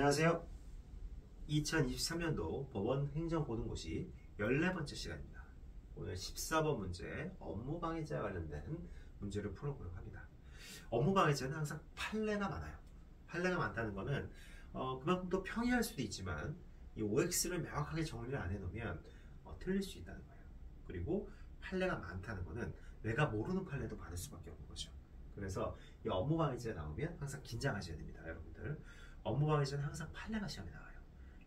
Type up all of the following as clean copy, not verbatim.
안녕하세요. 2023년도 법원 행정고등고시 14번째 시간입니다. 오늘 14번 문제 업무방해죄와 관련된 문제를 풀어보려고 합니다. 업무방해죄는 항상 판례가 많아요. 판례가 많다는 거는 그만큼 또 평이할 수도 있지만 이 OX를 명확하게 정리를 안 해놓으면 틀릴 수 있다는 거예요. 그리고 판례가 많다는 거는 내가 모르는 판례도 많을 수밖에 없는 거죠. 그래서 이 업무방해죄가 나오면 항상 긴장하셔야 됩니다. 여러분들. 업무방해죄는 항상 판례가 시험에 나와요.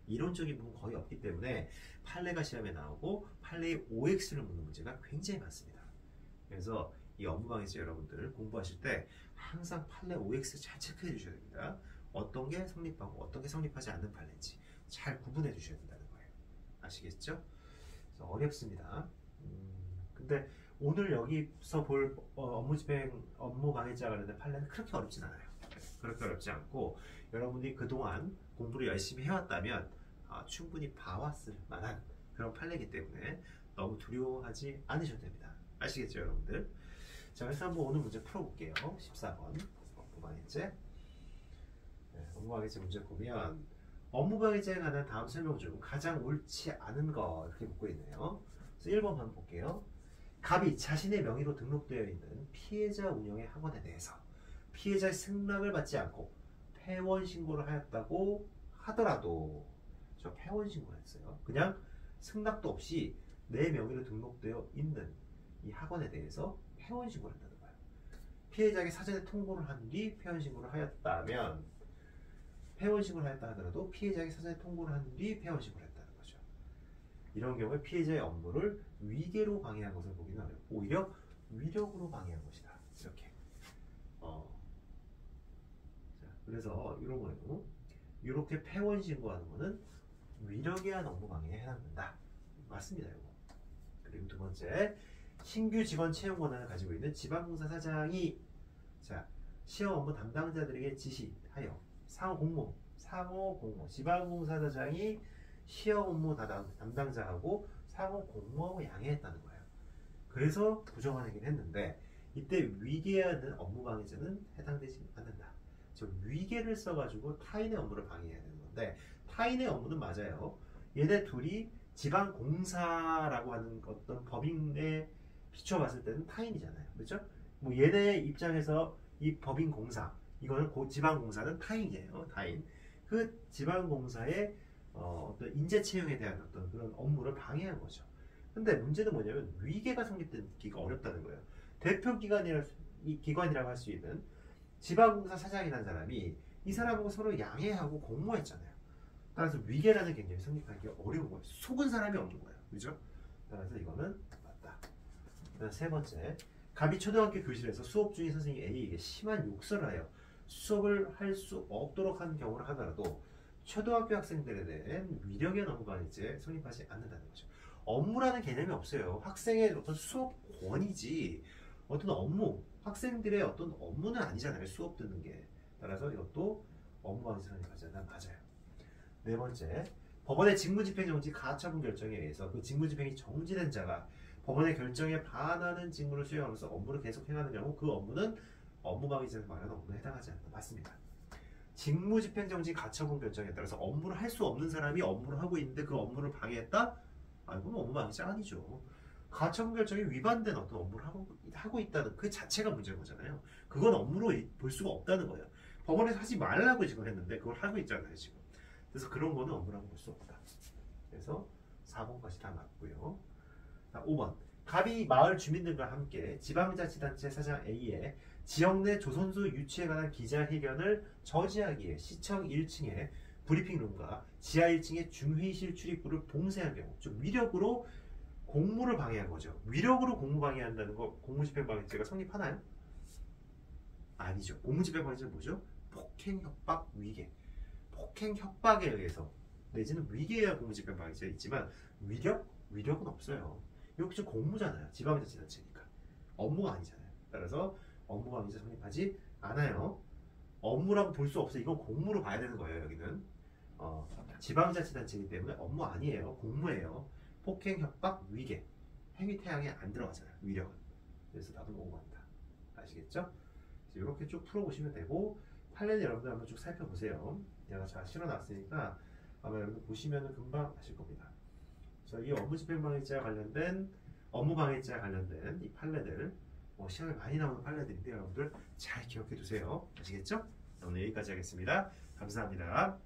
이론적인 부분 거의 없기 때문에 판례가 시험에 나오고 판례의 OX를 묻는 문제가 굉장히 많습니다. 그래서 이 업무방해죄 여러분들 공부하실 때 항상 판례 OX 잘 체크해 주셔야 됩니다. 어떤 게 성립하고 어떤 게 성립하지 않는 판례인지 잘 구분해 주셔야 된다는 거예요. 아시겠죠? 그래서 어렵습니다. 근데 오늘 여기서 볼 업무집행, 업무방해죄와 관련된 판례는 그렇게 어렵진 않아요. 그렇게 어렵지 않고 여러분이 그동안 공부를 열심히 해왔다면 충분히 봐왔을 만한 그런 판례이기 때문에 너무 두려워하지 않으셔도 됩니다. 아시겠죠 여러분들? 자, 그래서 한번 오늘 문제 풀어볼게요. 14번 업무방해죄. 업무방해죄 문제 보면 업무방해죄에 관한 다음 설명 중 가장 옳지 않은 거 이렇게 묻고 있네요. 그래서 1번 한번 볼게요. 갑이 자신의 명의로 등록되어 있는 피해자 운영의 학원에 대해서 피해자의 승낙을 받지 않고 폐원 신고를 하였다고 하더라도, 저 폐원 신고를 했어요. 그냥 승낙도 없이 내 명의로 등록되어 있는 이 학원에 대해서 폐원 신고를 한다는 거예요. 피해자에게 사전에 통보를 한 뒤 폐원 신고를 하였다면, 폐원 신고를 하였다 하더라도 피해자에게 사전에 통보를 한 뒤 폐원 신고를 했다는 거죠. 이런 경우에 피해자의 업무를 위계로 방해한 것을 보기는 어렵고 오히려 위력으로 방해한 것이다. 이렇게. 그래서 이런 거예요. 이렇게 폐원 신고하는 거는 위력에 의한 업무 방해에 해당된다. 맞습니다, 이거. 그리고 두 번째, 신규 직원 채용 권한을 가지고 있는 지방공사 사장이 시험 업무 담당자들에게 지시하여 상호 공모, 지방공사 사장이 시험 업무 담당자하고 상호 공모하고 양해했다는 거예요. 그래서 부정하긴 했는데 이때 위계에 의한 업무방해죄는 해당되지 않는다. 위계를 써가지고 타인의 업무를 방해해야 되는 건데, 타인의 업무는 맞아요. 얘네 둘이 지방공사라고 하는 어떤 법인에 비춰봤을 때는 타인이잖아요. 그렇죠? 뭐 얘네 입장에서 이 법인공사, 이거는 지방공사는 타인이에요. 타인. 그 지방공사의 어떤 인재 채용에 대한 어떤 그런 업무를 방해한 거죠. 근데 문제는 뭐냐면 위계가 성립되기가 어렵다는 거예요. 기관이라고 할 수 있는 지방공사 사장이라는 사람이 이 사람하고 서로 양해하고 공모했잖아요. 따라서 위계라는 개념이 성립하기 어려운 거예요. 속은 사람이 없는 거예요. 그죠? 따라서 이거는 맞다. 그다음 세 번째, 갑이 초등학교 교실에서 수업 중인 선생님 A에게 심한 욕설을 하여 수업을 할 수 없도록 한 경우를 하더라도 초등학교 학생들에 대한 위력의 업무방해죄 성립하지 않는다는 거죠. 업무라는 개념이 없어요. 학생의 어떤 수업 권이지 어떤 업무, 학생들의 어떤 업무는 아니잖아요. 수업 듣는 게. 따라서 이것도 업무방해죄 성립하지 않는 맞아요. 네 번째, 법원의 직무집행정지 가처분 결정에 의해서 그 직무집행이 정지된 자가 법원의 결정에 반하는 직무를 수행하면서 업무를 계속 행하는 경우 그 업무는 업무방해죄에 관한 업무에 해당하지 않는다. 맞습니다. 직무집행정지 가처분 결정에 따라서 업무를 할 수 없는 사람이 업무를 하고 있는데 그 업무를 방해했다? 그건 업무방해죄 아니죠. 가처분 결정에 위반된 어떤 업무를 하고 있다는 그 자체가 문제인 거잖아요. 그건 업무로 볼 수가 없다는 거예요. 법원에서 하지 말라고 지금 했는데 그걸 하고 있잖아요, 지금. 그래서 그런 거는 업무라고 볼 수 없다. 그래서 4번까지 다 맞고요. 5번. 갑이 마을 주민들과 함께 지방자치단체 사장 A의 지역 내 조선소 유치에 관한 기자회견을 저지하기 위해 시청 1층에 브리핑룸과 지하 1층의 중회의실 출입구를 봉쇄한 경우, 즉 위력으로 공무를 방해한 거죠. 위력으로 공무 방해한다는 거 공무집행방해죄가 성립하나요? 아니죠. 공무집행방해죄는 뭐죠? 폭행, 협박, 위계. 폭행, 협박에 의해서 내지는 위계에 의한 공무집행방해죄가 있지만 위력은 없어요. 이거 지금 공무잖아요. 지방자치단체니까. 업무가 아니잖아요. 따라서 업무방해죄 성립하지 않아요. 업무라고 볼 수 없어요. 이건 공무로 봐야 되는 거예요. 여기는 지방자치단체이기 때문에 업무 아니에요. 공무예요. 폭행, 협박, 위계, 행위 태양에 안 들어가잖아요. 위력은. 그래서 답은 5번이다. 아시겠죠? 이렇게 쭉 풀어보시면 되고, 판례는 여러분들 한번 쭉 살펴보세요. 내가 잘 실어놨으니까 아마 여러분 보시면 금방 아실 겁니다. 그래서 이 업무집행방해죄와 관련된 업무방해죄와 관련된 이 판례들 시험에 많이 나오는 판례들인데 여러분들 잘 기억해 두세요. 아시겠죠? 오늘 여기까지 하겠습니다. 감사합니다.